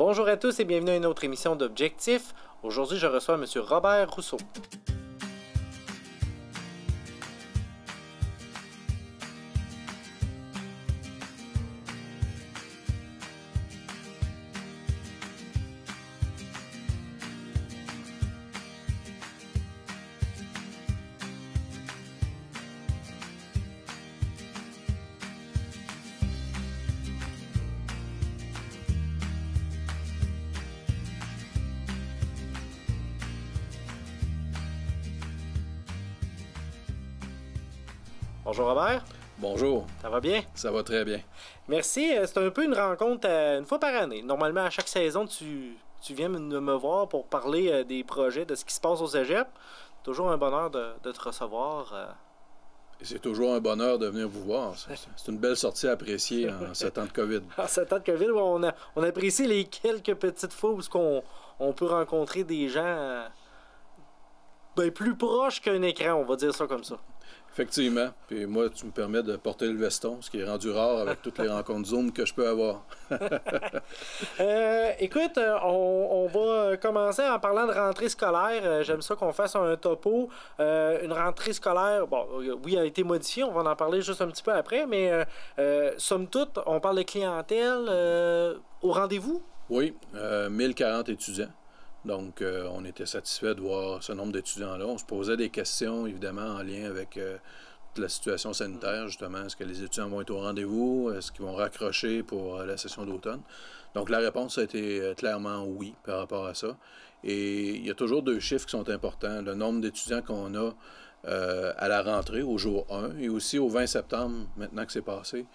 Bonjour à tous et bienvenue à une autre émission d'Objectif. Aujourd'hui, je reçois M. Robert Rousseau. Bonjour Robert. Bonjour. Ça va bien? Ça va très bien. Merci. C'est un peu une rencontre une fois par année. Normalement, à chaque saison, tu viens me voir pour parler des projets, de ce qui se passe au cégep. Toujours un bonheur de te recevoir. Et c'est toujours un bonheur de venir vous voir. C'est une belle sortie appréciée en ce temps de COVID. En ce temps de COVID, on apprécie les quelques petites fois où on peut rencontrer des gens plus proches qu'un écran, on va dire ça comme ça. Effectivement. Puis moi, tu me permets de porter le veston, ce qui est rendu rare avec toutes les rencontres Zoom que je peux avoir. Écoute, on va commencer en parlant de rentrée scolaire. J'aime ça qu'on fasse un topo. Une rentrée scolaire, oui, a été modifiée. On va en parler juste un petit peu après. Mais somme toute, on parle de clientèle au rendez-vous? Oui, 1040 étudiants. Donc, on était satisfait de voir ce nombre d'étudiants-là. On se posait des questions, évidemment, en lien avec toute la situation sanitaire, justement. Est-ce que les étudiants vont être au rendez-vous? Est-ce qu'ils vont raccrocher pour la session d'automne? Donc, la réponse a été clairement oui par rapport à ça. Et il y a toujours deux chiffres qui sont importants. Le nombre d'étudiants qu'on a à la rentrée, au jour 1, et aussi au 20 septembre, maintenant que c'est passé.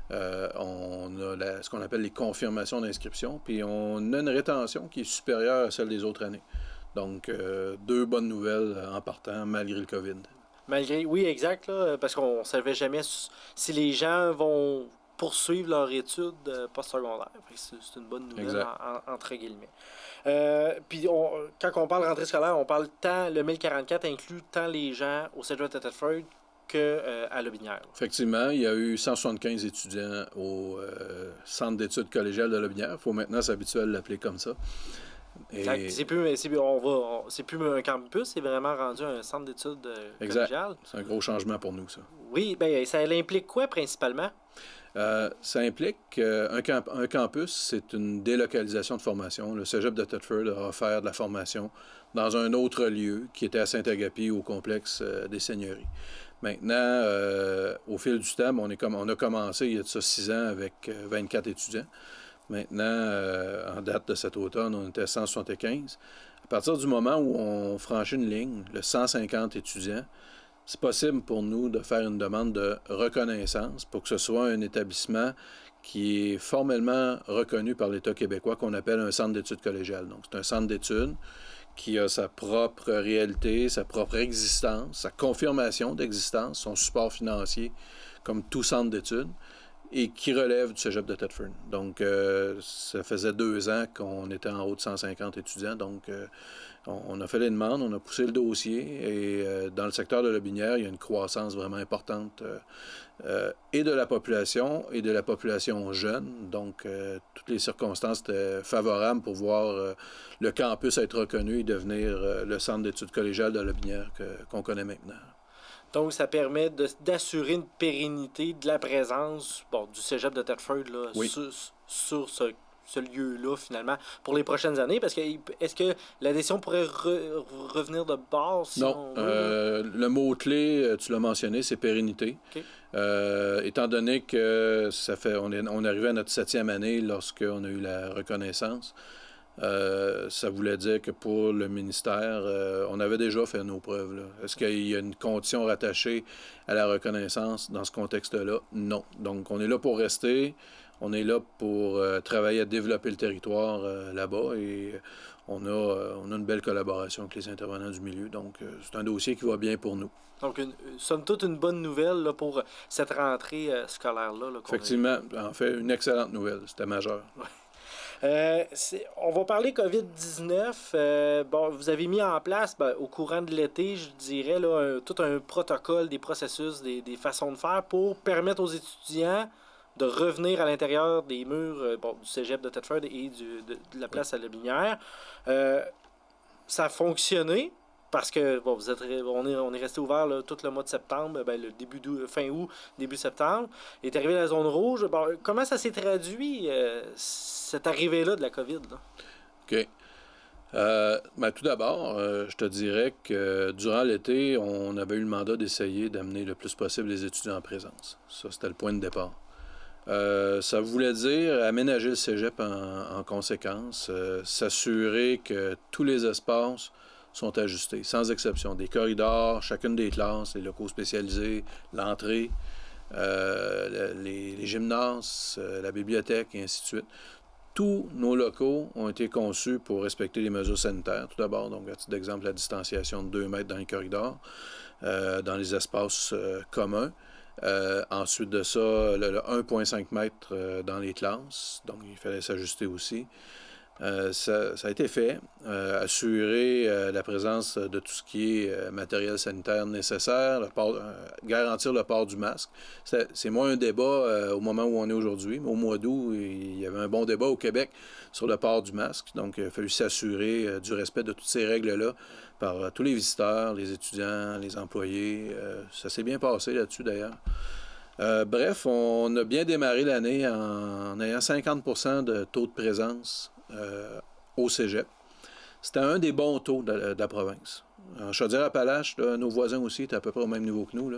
On a ce qu'on appelle les confirmations d'inscription, puis on a une rétention qui est supérieure à celle des autres années. Donc, deux bonnes nouvelles en partant, malgré le COVID. Oui, exact, là, parce qu'on ne savait jamais si les gens vont poursuivre leur étude postsecondaire. C'est une bonne nouvelle, entre guillemets. Puis, quand on parle rentrée scolaire, on parle tant, le 1044 inclut tant les gens au Cégep de Thetford qu'à Lotbinière. Effectivement, il y a eu 175 étudiants au centre d'études collégiales de Lotbinière. Il faut maintenant s'habituer à l'appeler comme ça. Et... C'est plus un campus, c'est vraiment rendu un centre d'études collégiales. C'est un gros changement pour nous, ça. Oui, bien, ça implique quoi principalement? Ça implique un campus, c'est une délocalisation de formation. Le Cégep de Thetford a offert de la formation dans un autre lieu qui était à Saint-Agapi, au complexe des Seigneuries. Maintenant, au fil du temps, on a commencé il y a de ça 6 ans avec 24 étudiants. Maintenant, en date de cet automne, on était à 175. À partir du moment où on franchit une ligne, le 150 étudiants, c'est possible pour nous de faire une demande de reconnaissance pour que ce soit un établissement qui est formellement reconnu par l'État québécois, qu'on appelle un centre d'études collégiales. Donc, c'est un centre d'études qui a sa propre réalité, sa propre existence, sa confirmation d'existence, son support financier, comme tout centre d'études, et qui relève du Cégep de Thetford. Donc, ça faisait 2 ans qu'on était en haut de 150 étudiants. Donc, on a fait les demandes, on a poussé le dossier. Et dans le secteur de Lotbinière, il y a une croissance vraiment importante et de la population jeune. Donc, toutes les circonstances étaient favorables pour voir le campus être reconnu et devenir le centre d'études collégiales de Lotbinière qu'on connaît maintenant. Donc, ça permet d'assurer une pérennité de la présence du Cégep de Thetford là, oui. sur ce lieu-là, finalement, pour les prochaines années. Parce que est-ce que la décision pourrait revenir de base? Si non. Le mot-clé, tu l'as mentionné, c'est pérennité. Okay. Étant donné que on est arrivé à notre 7e année lorsqu'on a eu la reconnaissance, ça voulait dire que pour le ministère, on avait déjà fait nos preuves. Là. Est-ce qu'il y a une condition rattachée à la reconnaissance dans ce contexte-là? Non. Donc, on est là pour rester. On est là pour travailler à développer le territoire là-bas et on a une belle collaboration avec les intervenants du milieu. Donc, c'est un dossier qui va bien pour nous. Donc, somme toute, une bonne nouvelle là, pour cette rentrée scolaire-là. Là, effectivement, en fait, une excellente nouvelle. C'était majeur. Ouais. On va parler COVID-19. Vous avez mis en place au courant de l'été, je dirais, là, tout un protocole, des processus, des façons de faire pour permettre aux étudiants de revenir à l'intérieur des murs du cégep de Thetford et de la place à la Binière. Ça a fonctionné. Parce que on est resté ouvert là, tout le mois de septembre, le fin août, début septembre. Il est arrivé la zone rouge. Comment ça s'est traduit, cette arrivée-là de la COVID? Là? OK. Tout d'abord, je te dirais que durant l'été, on avait eu le mandat d'essayer d'amener le plus possible les étudiants en présence. Ça, c'était le point de départ. Ça voulait dire aménager le cégep en conséquence, s'assurer que tous les espaces sont ajustés, sans exception. Des corridors, chacune des classes, les locaux spécialisés, l'entrée, les gymnases, la bibliothèque, et ainsi de suite. Tous nos locaux ont été conçus pour respecter les mesures sanitaires, tout d'abord. Donc, à titre d'exemple, la distanciation de 2 mètres dans les corridors, dans les espaces communs. Ensuite de ça, le 1,5 mètres dans les classes. Donc, il fallait s'ajuster aussi. Ça a été fait, assurer la présence de tout ce qui est matériel sanitaire nécessaire, garantir le port du masque. C'est moins un débat au moment où on est aujourd'hui, mais au mois d'août, il y avait un bon débat au Québec sur le port du masque. Donc, il a fallu s'assurer du respect de toutes ces règles-là par tous les visiteurs, les étudiants, les employés. Ça s'est bien passé là-dessus, d'ailleurs. Bref, on a bien démarré l'année en ayant 50% de taux de présence au cégep. C'était un des bons taux de la province. En Chaudière-Appalaches, nos voisins aussi étaient à peu près au même niveau que nous. Là.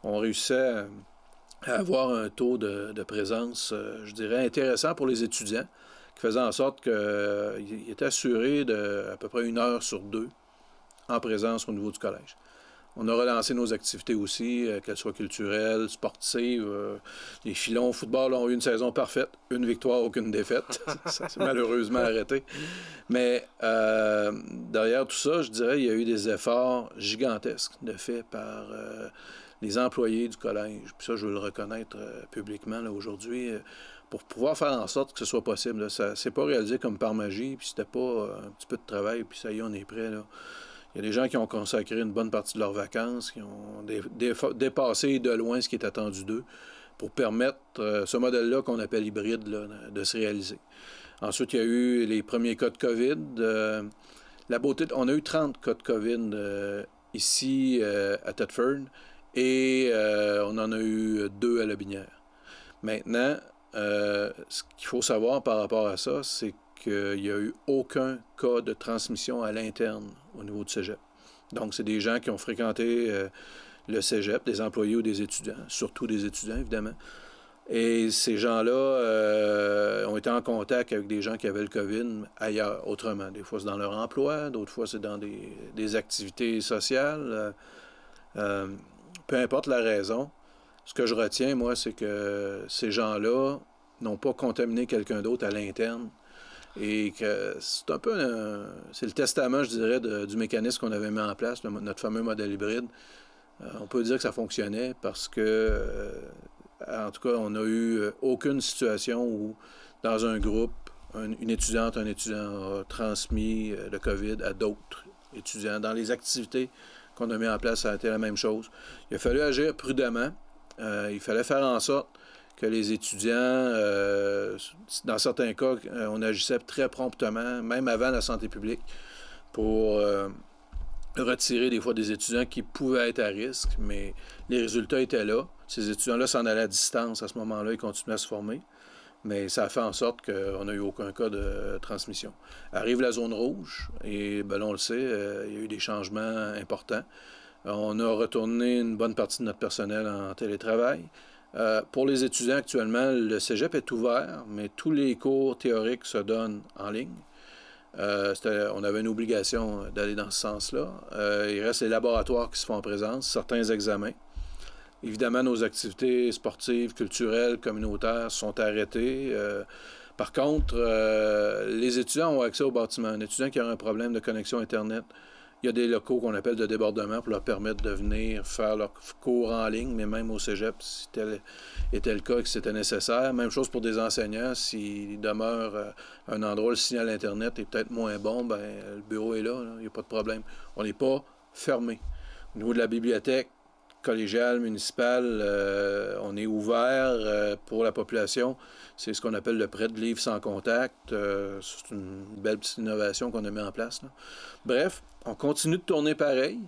On réussissait à avoir un taux de présence, je dirais, intéressant pour les étudiants, qui faisait en sorte qu'ils étaient assurés d'à peu près 1 heure sur 2 en présence au niveau du collège. On a relancé nos activités aussi, qu'elles soient culturelles, sportives. Les filons au football ont eu une saison parfaite. 1 victoire, aucune défaite. Ça s'est malheureusement arrêté. Mais derrière tout ça, je dirais, il y a eu des efforts gigantesques de fait par les employés du collège. Puis ça, je veux le reconnaître publiquement là, aujourd'hui, pour pouvoir faire en sorte que ce soit possible. Là. Ça ne s'est pas réalisé comme par magie, puis c'était pas un petit peu de travail, puis ça y est, on est prêt, là. Il y a des gens qui ont consacré une bonne partie de leurs vacances, qui ont dépassé de loin ce qui est attendu d'eux pour permettre ce modèle-là qu'on appelle hybride là, de se réaliser. Ensuite, il y a eu les premiers cas de COVID. On a eu 30 cas de COVID ici à Thetford et on en a eu 2 à La Binière. Maintenant, ce qu'il faut savoir par rapport à ça, c'est qu'il n'y a eu aucun cas de transmission à l'interne au niveau du cégep. Donc, c'est des gens qui ont fréquenté le cégep, des employés ou des étudiants, surtout des étudiants, évidemment. Et ces gens-là ont été en contact avec des gens qui avaient le COVID ailleurs, autrement. Des fois, c'est dans leur emploi, d'autres fois, c'est dans des activités sociales. Peu importe la raison, ce que je retiens, moi, c'est que ces gens-là n'ont pas contaminé quelqu'un d'autre à l'interne. Et que c'est un peu c'est le testament, je dirais, du mécanisme qu'on avait mis en place, notre fameux modèle hybride. On peut dire que ça fonctionnait parce que, en tout cas, on n'a eu aucune situation où, dans un groupe, une étudiante, un étudiant a transmis le COVID à d'autres étudiants. Dans les activités qu'on a mis en place, ça a été la même chose. Il a fallu agir prudemment. Il fallait faire en sorte que les étudiants, dans certains cas, on agissait très promptement, même avant la santé publique, pour retirer des fois des étudiants qui pouvaient être à risque, mais les résultats étaient là. Ces étudiants-là s'en allaient à distance à ce moment-là, ils continuaient à se former, mais ça a fait en sorte qu'on n'a eu aucun cas de transmission. Arrive la zone rouge, et là, on le sait, il y a eu des changements importants. On a retourné une bonne partie de notre personnel en télétravail. Pour les étudiants actuellement, le cégep est ouvert, mais tous les cours théoriques se donnent en ligne. On avait une obligation d'aller dans ce sens-là. Il reste les laboratoires qui se font en présence, certains examens. Évidemment, nos activités sportives, culturelles, communautaires sont arrêtées. Par contre, les étudiants ont accès au bâtiment. Un étudiant qui a un problème de connexion Internet, il y a des locaux qu'on appelle de débordement pour leur permettre de venir faire leurs cours en ligne, mais même au cégep, si tel était le cas et que c'était nécessaire. Même chose pour des enseignants. S'il demeure un endroit où le signal Internet est peut-être moins bon, le bureau est là, il n'y a pas de problème. On n'est pas fermé. Au niveau de la bibliothèque, collégial, municipal, on est ouvert pour la population. C'est ce qu'on appelle le prêt de livres sans contact. C'est une belle petite innovation qu'on a mis en place, là. Bref, on continue de tourner pareil,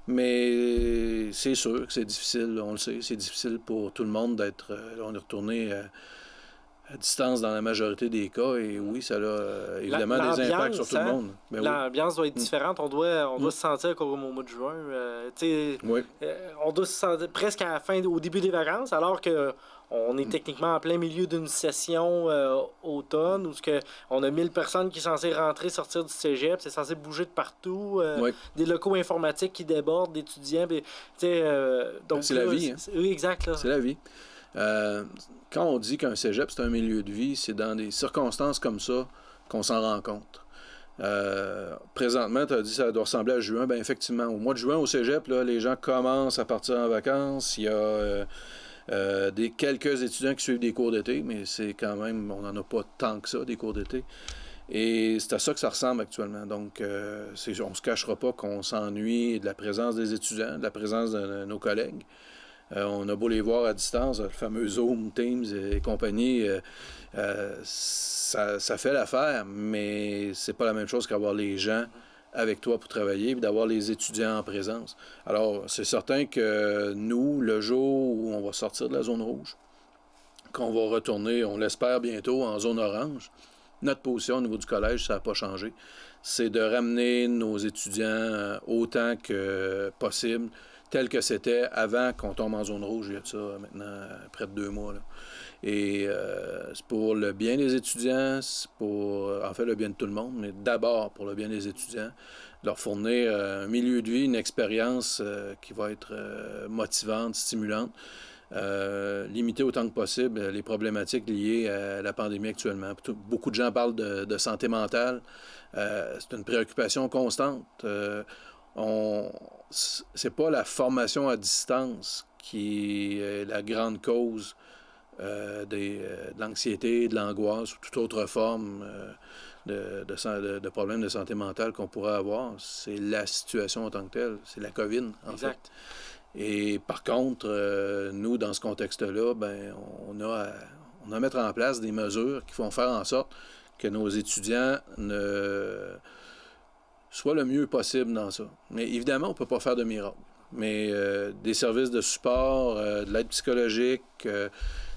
mais c'est sûr que c'est difficile, on le sait, c'est difficile pour tout le monde d'être... on est retourné à distance dans la majorité des cas, et oui, ça a évidemment des impacts sur tout le monde. Ben l'ambiance doit être différente, on doit se sentir comme au mois de juin. On doit se sentir presque à la fin, au début des vacances, alors que on est techniquement en plein milieu d'une session automne où on a 1000 personnes qui sont censées rentrer, sortir du cégep, c'est censé bouger de partout, des locaux informatiques qui débordent, d'étudiants. Donc c'est la vie. Oui, exact. C'est la vie. Quand on dit qu'un cégep, c'est un milieu de vie, c'est dans des circonstances comme ça qu'on s'en rend compte. Présentement, tu as dit que ça doit ressembler à juin. Bien, effectivement, au mois de juin, au cégep, là, les gens commencent à partir en vacances. Il y a quelques étudiants qui suivent des cours d'été, mais c'est quand même, on n'en a pas tant que ça, des cours d'été. Et c'est à ça que ça ressemble actuellement. Donc, on ne se cachera pas qu'on s'ennuie de la présence des étudiants, de la présence de nos collègues. On a beau les voir à distance, le fameux Zoom, Teams et compagnie, ça fait l'affaire, mais c'est pas la même chose qu'avoir les gens avec toi pour travailler et d'avoir les étudiants en présence. Alors, c'est certain que nous, le jour où on va sortir de la zone rouge, qu'on va retourner, on l'espère bientôt, en zone orange, notre position au niveau du collège, ça n'a pas changé. C'est de ramener nos étudiants autant que possible, tel que c'était avant qu'on tombe en zone rouge, il y a de ça maintenant près de 2 mois. Là. Et c'est pour le bien des étudiants, c'est pour, en fait, le bien de tout le monde, mais d'abord pour le bien des étudiants, leur fournir un milieu de vie, une expérience qui va être motivante, stimulante, limiter autant que possible les problématiques liées à la pandémie actuellement. Beaucoup de gens parlent de santé mentale. C'est une préoccupation constante. C'est pas la formation à distance qui est la grande cause de l'anxiété, de l'angoisse ou toute autre forme de problèmes de santé mentale qu'on pourrait avoir. C'est la situation en tant que telle. C'est la COVID, en fait. Et par contre, nous, dans ce contexte-là, ben, on a à mettre en place des mesures qui vont faire en sorte que nos étudiants soient le mieux possible dans ça. Mais évidemment, on ne peut pas faire de miracle. Mais des services de support, de l'aide psychologique,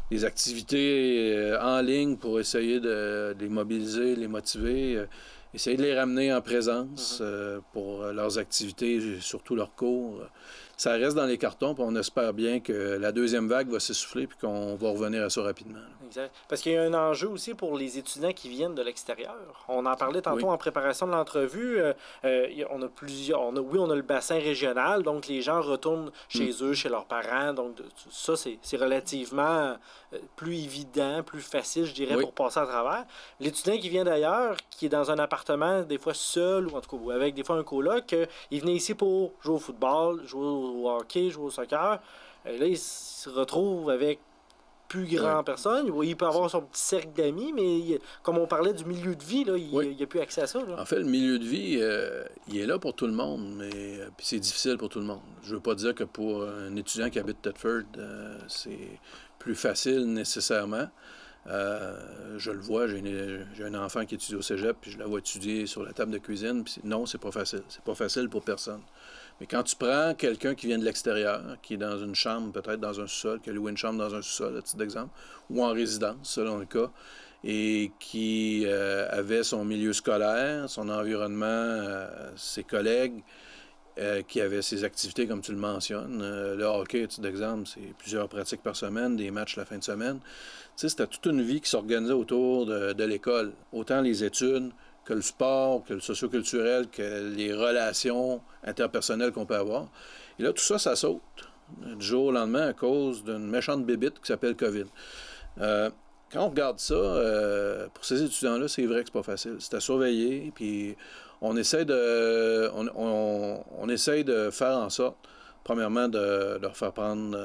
des activités en ligne pour essayer de les mobiliser, les motiver, essayer de les ramener en présence pour leurs activités, surtout leurs cours. Ça reste dans les cartons, puis on espère bien que la deuxième vague va s'essouffler puis qu'on va revenir à ça rapidement. Exact. Parce qu'il y a un enjeu aussi pour les étudiants qui viennent de l'extérieur. On en parlait tantôt en préparation de l'entrevue. On a plusieurs. On a le bassin régional, donc les gens retournent chez eux, chez leurs parents. Donc ça, c'est relativement plus évident, plus facile, je dirais, pour passer à travers. L'étudiant qui vient d'ailleurs, qui est dans un appartement, des fois seul, ou en tout cas avec des fois un coloc, il venait ici pour jouer au football, jouer au hockey, jouer au soccer. Là, il se retrouve avec plus grand personne. Il peut avoir son petit cercle d'amis, mais comme on parlait du milieu de vie, là, il n'a plus accès à ça. Là. En fait, le milieu de vie, il est là pour tout le monde, mais c'est difficile pour tout le monde. Je ne veux pas dire que pour un étudiant qui habite Thetford, c'est plus facile nécessairement. Je le vois, j'ai un enfant qui étudie au cégep, puis je la vois étudier sur la table de cuisine, puis non, c'est pas facile. C'est pas facile pour personne. Mais quand tu prends quelqu'un qui vient de l'extérieur, qui est dans une chambre, peut-être dans un sous-sol, qui a loué une chambre dans un sous-sol, à titre d'exemple, ou en résidence, selon le cas, et qui avait son milieu scolaire, son environnement, ses collègues, qui avaient ses activités, comme tu le mentionnes. Le hockey, à titre d'exemple, c'est plusieurs pratiques par semaine, des matchs la fin de semaine. Tu sais, c'était toute une vie qui s'organisait autour de l'école. Autant les études que le sport, que le socioculturel, que les relations interpersonnelles qu'on peut avoir. Et là, tout ça, ça saute du jour au lendemain à cause d'une méchante bébite qui s'appelle COVID. Quand on regarde ça, pour ces étudiants-là, c'est vrai que c'est pas facile. C'est à surveiller, puis on essaie de faire en sorte, premièrement, de leur faire prendre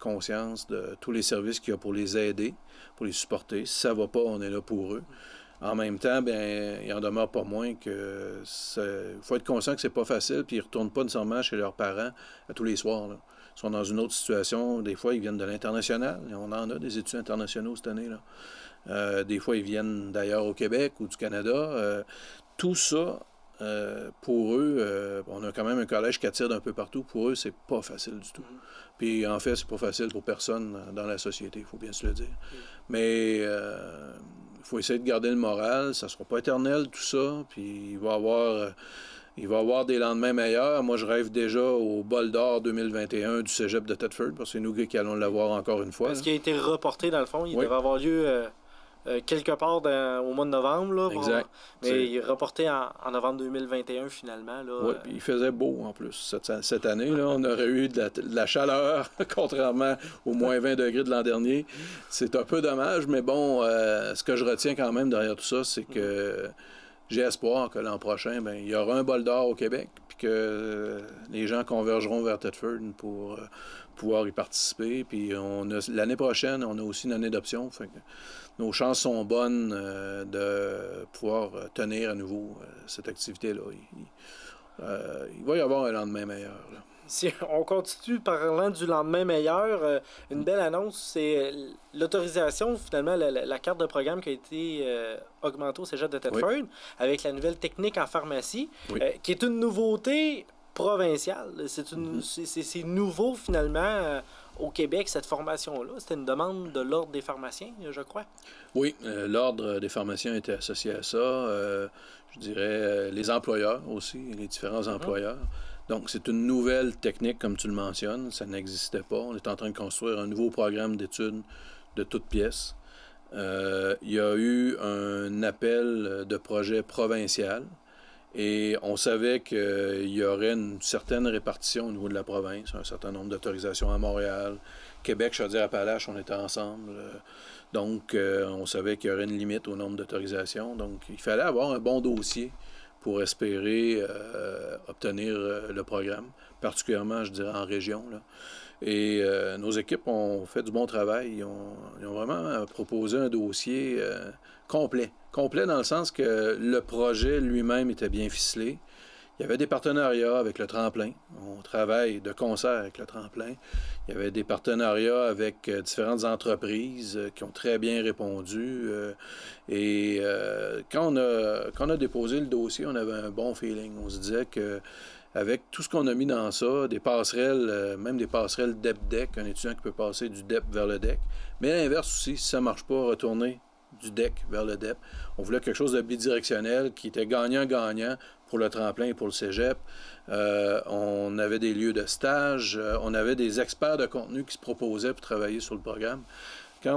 conscience de tous les services qu'il y a pour les aider, pour les supporter. Si ça va pas, on est là pour eux. En même temps, bien, il en demeure pas moins que faut être conscient que c'est pas facile, puis ils ne retournent pas nécessairement chez leurs parents à tous les soirs. Là. sont dans une autre situation. Des fois, ils viennent de l'international. On en a des étudiants internationaux cette année, là. Des fois, ils viennent d'ailleurs au Québec ou du Canada. Tout ça, pour eux, on a quand même un collège qui attire d'un peu partout. Pour eux, c'est pas facile du tout. Puis en fait, c'est pas facile pour personne dans la société, il faut bien se le dire. Mais il faut essayer de garder le moral. Ça sera pas éternel, tout ça. Puis il va y avoir des lendemains meilleurs. Moi, je rêve déjà au Bol d'or 2021 du Cégep de Thetford, parce que c'est nous qui allons l'avoir encore une fois. Est-ce qu'il a été reporté, dans le fond? Il devait avoir lieu quelque part au mois de novembre. Là, exact. Mais il est reporté en novembre 2021, finalement. Oui, puis il faisait beau, en plus. Cette année, là, on aurait eu de la chaleur, contrairement aux moins 20 degrés de l'an dernier. C'est un peu dommage, mais bon, ce que je retiens quand même derrière tout ça, c'est que j'ai espoir que l'an prochain, il y aura un bol d'or au Québec, puis que les gens convergeront vers Thetford pour pouvoir y participer. Puis l'année prochaine, on a aussi une année d'option. Fait que nos chances sont bonnes de pouvoir tenir à nouveau cette activité-là. Il va y avoir un lendemain meilleur, là. Si on continue parlant du lendemain meilleur, une belle annonce, c'est l'autorisation, finalement, la carte de programme qui a été augmentée au Cégep de Thetford avec la nouvelle technique en pharmacie, qui est une nouveauté provinciale. C'est nouveau, finalement, au Québec, cette formation-là. C'était une demande de l'Ordre des pharmaciens, je crois. Oui, l'Ordre des pharmaciens était associé à ça. Je dirais les employeurs aussi, les différents employeurs. Donc, c'est une nouvelle technique, comme tu le mentionnes. Ça n'existait pas. On est en train de construire un nouveau programme d'études de toutes pièces. Il y a eu un appel de projet provincial et on savait qu'il y aurait une certaine répartition au niveau de la province, un certain nombre d'autorisations à Montréal, Québec, Chaudière-Appalaches, on était ensemble. Donc, on savait qu'il y aurait une limite au nombre d'autorisations. Donc, il fallait avoir un bon dossier pour espérer obtenir le programme, particulièrement, je dirais, en région, là. Et nos équipes ont fait du bon travail. Ils ont vraiment proposé un dossier complet. Complet dans le sens que le projet lui-même était bien ficelé. Il y avait des partenariats avec le Tremplin. On travaille de concert avec le Tremplin. Il y avait des partenariats avec différentes entreprises qui ont très bien répondu. Quand on a déposé le dossier, on avait un bon feeling. On se disait que avec tout ce qu'on a mis dans ça, des passerelles, même des passerelles DEP-DEC, un étudiant qui peut passer du DEP vers le DEC. Mais à l'inverse aussi, si ça ne marche pas, retourner du DEC vers le DEP. On voulait quelque chose de bidirectionnel qui était gagnant-gagnant pour le Tremplin et pour le Cégep. On avait des lieux de stage, on avait des experts de contenu qui se proposaient pour travailler sur le programme. Quand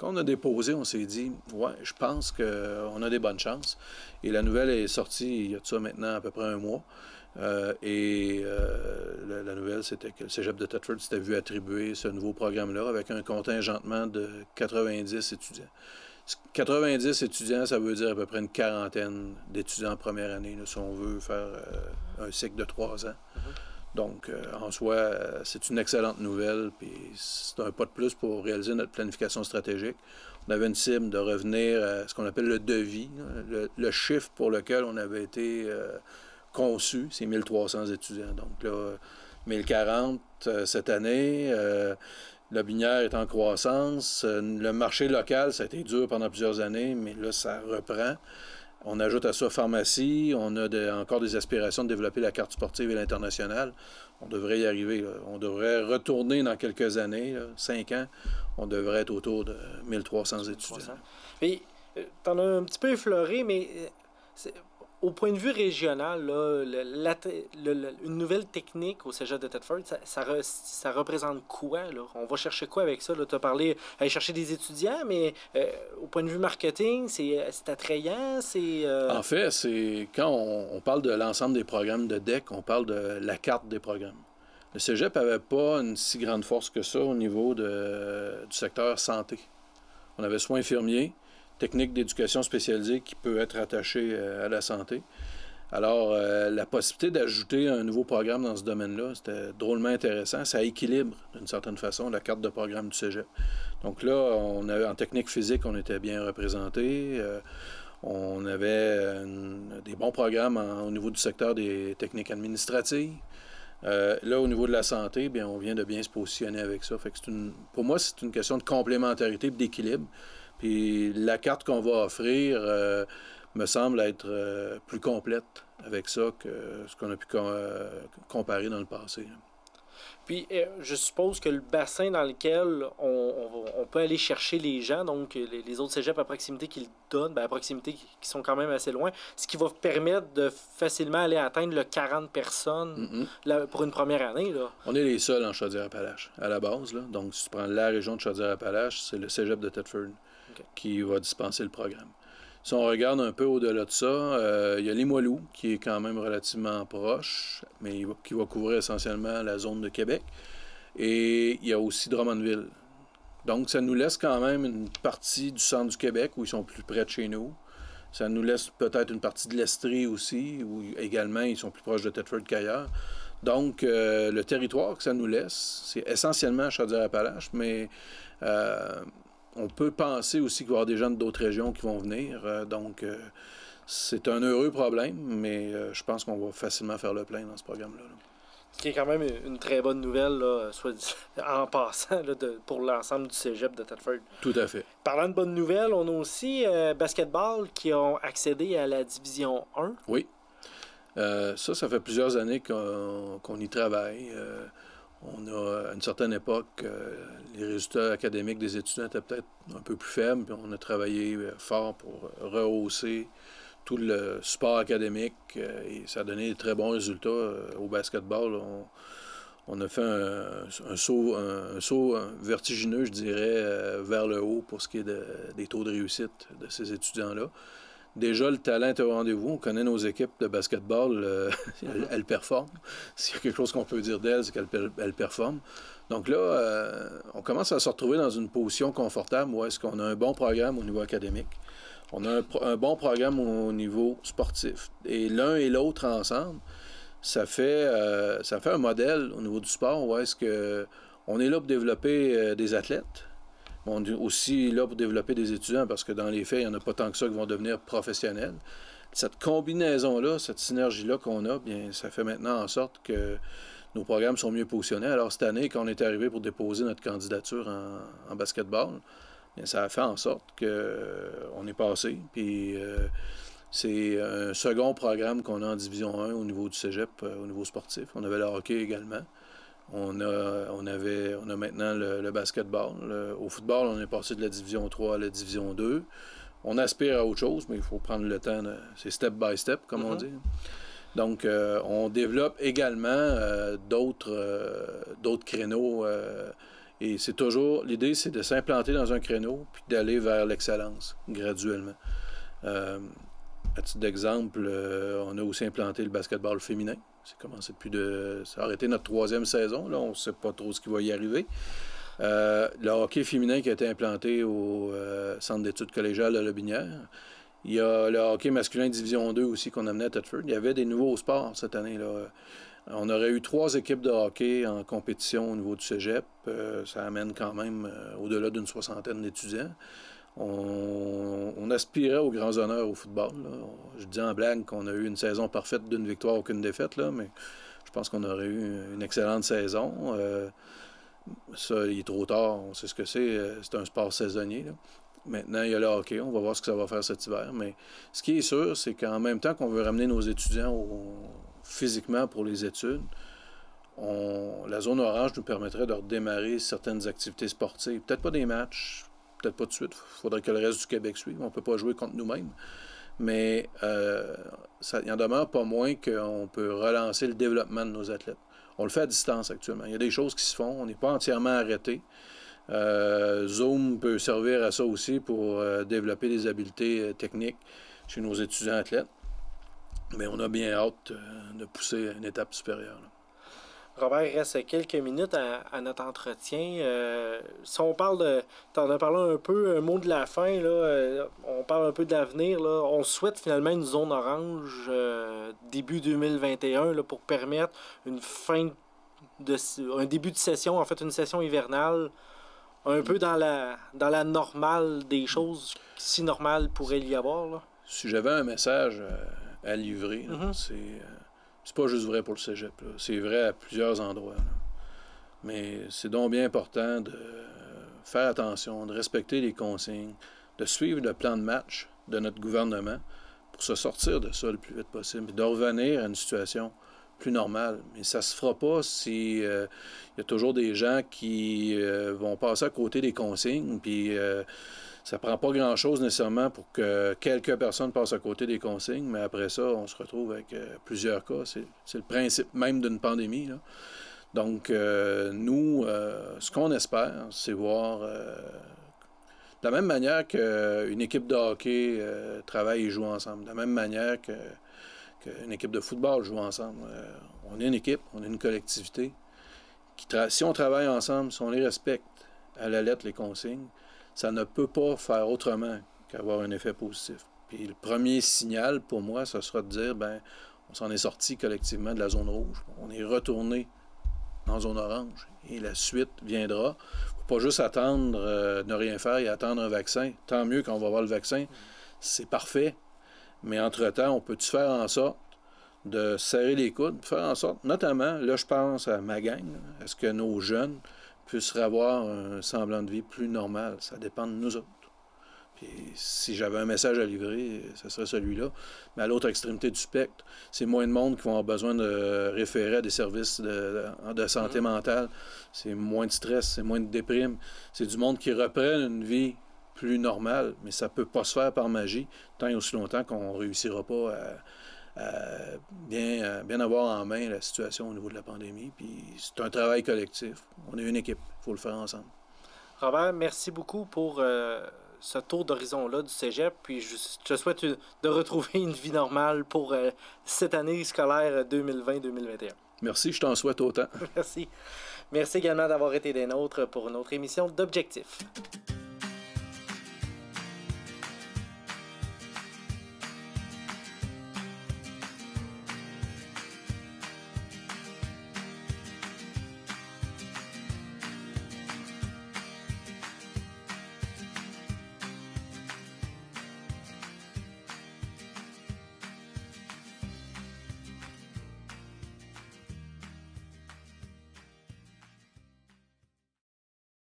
on a déposé, on s'est dit, ouais, je pense qu'on a des bonnes chances. Et la nouvelle est sortie il y a de ça maintenant à peu près un mois. La nouvelle, c'était que le Cégep de Thetford s'était vu attribuer ce nouveau programme-là avec un contingentement de 90 étudiants. 90 étudiants, ça veut dire à peu près une quarantaine d'étudiants en première année, là, si on veut faire un cycle de 3 ans. Donc, en soi, c'est une excellente nouvelle, puis c'est un pas de plus pour réaliser notre planification stratégique. On avait une cible de revenir à ce qu'on appelle le devis, le chiffre pour lequel on avait été conçu, c'est 1300 étudiants. Donc là, 1040 cette année. La Binière est en croissance. Le marché local, ça a été dur pendant plusieurs années, mais là, ça reprend. On ajoute à ça pharmacie. On a encore des aspirations de développer la carte sportive et l'international. On devrait y arriver, là. On devrait retourner dans quelques années, là, 5 ans. On devrait être autour de 1300 étudiants. Et tu en as un petit peu effleuré, mais au point de vue régional, là, une nouvelle technique au Cégep de Thetford, ça représente quoi, là? On va chercher quoi avec ça? Tu as parlé aller chercher des étudiants, mais au point de vue marketing, c'est attrayant? En fait, c'est quand on parle de l'ensemble des programmes de DEC, on parle de la carte des programmes. Le Cégep n'avait pas une si grande force que ça au niveau du secteur santé. On avait soins infirmiers, technique d'éducation spécialisée qui peut être attachée à la santé. Alors, la possibilité d'ajouter un nouveau programme dans ce domaine-là, c'était drôlement intéressant. Ça équilibre, d'une certaine façon, la carte de programme du Cégep. Donc là, en technique physique, on était bien représenté. On avait des bons programmes au niveau du secteur des techniques administratives. Là, au niveau de la santé, bien, on vient de bien se positionner avec ça. Fait que pour moi, c'est une question de complémentarité et d'équilibre. Puis la carte qu'on va offrir me semble être plus complète avec ça que ce qu'on a pu comparer dans le passé. Là. Puis, je suppose que le bassin dans lequel on peut aller chercher les gens, donc les autres cégeps à proximité qui le donnent, à proximité qui sont quand même assez loin, ce qui va permettre de facilement aller atteindre le 40 personnes pour une première année. Là. On est les seuls en Chaudière-Appalaches, à la base. Là. Donc, si tu prends la région de Chaudière-Appalaches, c'est le cégep de Thetford qui va dispenser le programme. Si on regarde un peu au-delà de ça, il y a Limoilou, qui est quand même relativement proche, mais qui va couvrir essentiellement la zone de Québec. Et il y a aussi Drummondville. Donc, ça nous laisse quand même une partie du centre du Québec, où ils sont plus près de chez nous. Ça nous laisse peut-être une partie de l'Estrie aussi, où également ils sont plus proches de Thetford qu'ailleurs. Donc, le territoire que ça nous laisse, c'est essentiellement Chaudière-Appalaches, mais... on peut penser aussi qu'il va y avoir des gens d'autres régions qui vont venir. Donc, c'est un heureux problème, mais je pense qu'on va facilement faire le plein dans ce programme-là. Là. Ce qui est quand même une très bonne nouvelle, là, en passant, là, pour l'ensemble du cégep de Thetford. Tout à fait. Parlant de bonnes nouvelles, on a aussi basketball qui ont accédé à la division 1. Oui. Ça fait plusieurs années qu'on y travaille. On a, à une certaine époque, les résultats académiques des étudiants étaient peut-être un peu plus faibles, puis on a travaillé fort pour rehausser tout le support académique, et ça a donné de très bons résultats au basketball. On a fait un saut vertigineux, je dirais, vers le haut pour ce qui est des taux de réussite de ces étudiants-là. Déjà, le talent est au rendez-vous. On connaît nos équipes de basketball. Elles performent. S'il y a quelque chose qu'on peut dire d'elles, c'est qu'elles performent. Donc là, on commence à se retrouver dans une position confortable où est-ce qu'on a un bon programme au niveau académique. On a un bon programme au niveau sportif. Et l'un et l'autre ensemble, ça fait un modèle au niveau du sport où est-ce qu'on est là pour développer des athlètes. On est aussi là pour développer des étudiants parce que dans les faits, il n'y en a pas tant que ça qui vont devenir professionnels. Cette combinaison-là, cette synergie-là qu'on a, bien, ça fait maintenant en sorte que nos programmes sont mieux positionnés. Alors cette année, quand on est arrivé pour déposer notre candidature en basketball, bien, ça a fait en sorte qu'on est passé. Puis c'est un second programme qu'on a en Division 1 au niveau du cégep, au niveau sportif. On avait le hockey également. On a maintenant le basketball. Au football, on est passé de la Division 3 à la Division 2. On aspire à autre chose, mais il faut prendre le temps. C'est step by step, comme on dit. Donc, on développe également d'autres créneaux. Et c'est toujours... L'idée, c'est de s'implanter dans un créneau puis d'aller vers l'excellence, graduellement. À titre d'exemple, on a aussi implanté le basketball féminin. Ça a été notre 3e saison. Là, on ne sait pas trop ce qui va y arriver. Le hockey féminin qui a été implanté au Centre d'études collégiales de Lobinière. Il y a le hockey masculin Division 2 aussi qu'on amenait à Thetford. Il y avait des nouveaux sports cette année-là. On aurait eu 3 équipes de hockey en compétition au niveau du cégep. Ça amène quand même au-delà d'une 60aine d'étudiants. On aspirait aux grands honneurs au football. Là. Je dis en blague qu'on a eu une saison parfaite d'une victoire, aucune défaite, là, mais je pense qu'on aurait eu une excellente saison. Ça, il est trop tard, on sait ce que c'est. C'est un sport saisonnier. Là. Maintenant, il y a le hockey, on va voir ce que ça va faire cet hiver. Mais ce qui est sûr, c'est qu'en même temps qu'on veut ramener nos étudiants physiquement pour les études, la zone orange nous permettrait de redémarrer certaines activités sportives. Peut-être pas des matchs, peut-être pas tout de suite. Il faudrait que le reste du Québec suive. On ne peut pas jouer contre nous-mêmes. Mais il en demeure pas moins qu'on peut relancer le développement de nos athlètes. On le fait à distance actuellement. Il y a des choses qui se font. On n'est pas entièrement arrêté. Zoom peut servir à ça aussi pour développer des habiletés techniques chez nos étudiants athlètes. Mais on a bien hâte de pousser à une étape supérieure. Là. Robert, il reste quelques minutes à notre entretien. Si on parle de... T'en as parlé un peu, un mot de la fin, là, on parle un peu de l'avenir. Là. On souhaite finalement une zone orange début 2021 là, pour permettre un début de session, en fait une session hivernale, un peu dans la normale des choses, si normale pourrait y avoir. Là. Si j'avais un message à livrer, là, C'est pas juste vrai pour le cégep, là. C'est vrai à plusieurs endroits, là. Mais c'est donc bien important de faire attention, de respecter les consignes, de suivre le plan de match de notre gouvernement pour se sortir de ça le plus vite possible et de revenir à une situation plus normale. Mais ça se fera pas si y a toujours des gens qui vont passer à côté des consignes, puis ça prend pas grand-chose nécessairement pour que quelques personnes passent à côté des consignes, mais après ça, on se retrouve avec plusieurs cas. C'est le principe même d'une pandémie, là. Donc, nous, ce qu'on espère, c'est voir, de la même manière qu'une équipe de hockey travaille et joue ensemble, de la même manière qu'une équipe de football joue ensemble. On est une équipe, on est une collectivité. Si on travaille ensemble, si on les respecte à la lettre, les consignes, ça ne peut pas faire autrement qu'avoir un effet positif. Puis le premier signal, pour moi, ce sera de dire, ben, on s'en est sorti collectivement de la zone rouge. On est retourné en zone orange. Et la suite viendra. Il ne faut pas juste attendre, ne rien faire et attendre un vaccin. Tant mieux quand on va avoir le vaccin. C'est parfait. Mais entre-temps, on peut-tu faire en sorte de serrer les coudes, faire en sorte, notamment, là, je pense à ma gang, est-ce que nos jeunes puissent avoir un semblant de vie plus normal? Ça dépend de nous autres. Puis si j'avais un message à livrer, ce serait celui-là. Mais à l'autre extrémité du spectre, c'est moins de monde qui vont avoir besoin de référer à des services de santé mentale. C'est moins de stress, c'est moins de déprime. C'est du monde qui reprenne une vie plus normale, mais ça ne peut pas se faire par magie, tant et aussi longtemps qu'on ne réussira pas à bien avoir en main la situation au niveau de la pandémie. Puis c'est un travail collectif. On est une équipe, il faut le faire ensemble. Robert, merci beaucoup pour ce tour d'horizon-là du cégep. Puis je te souhaite de retrouver une vie normale pour cette année scolaire 2020-2021. Merci, je t'en souhaite autant. Merci. Merci également d'avoir été des nôtres pour une autre émission d'Objectif.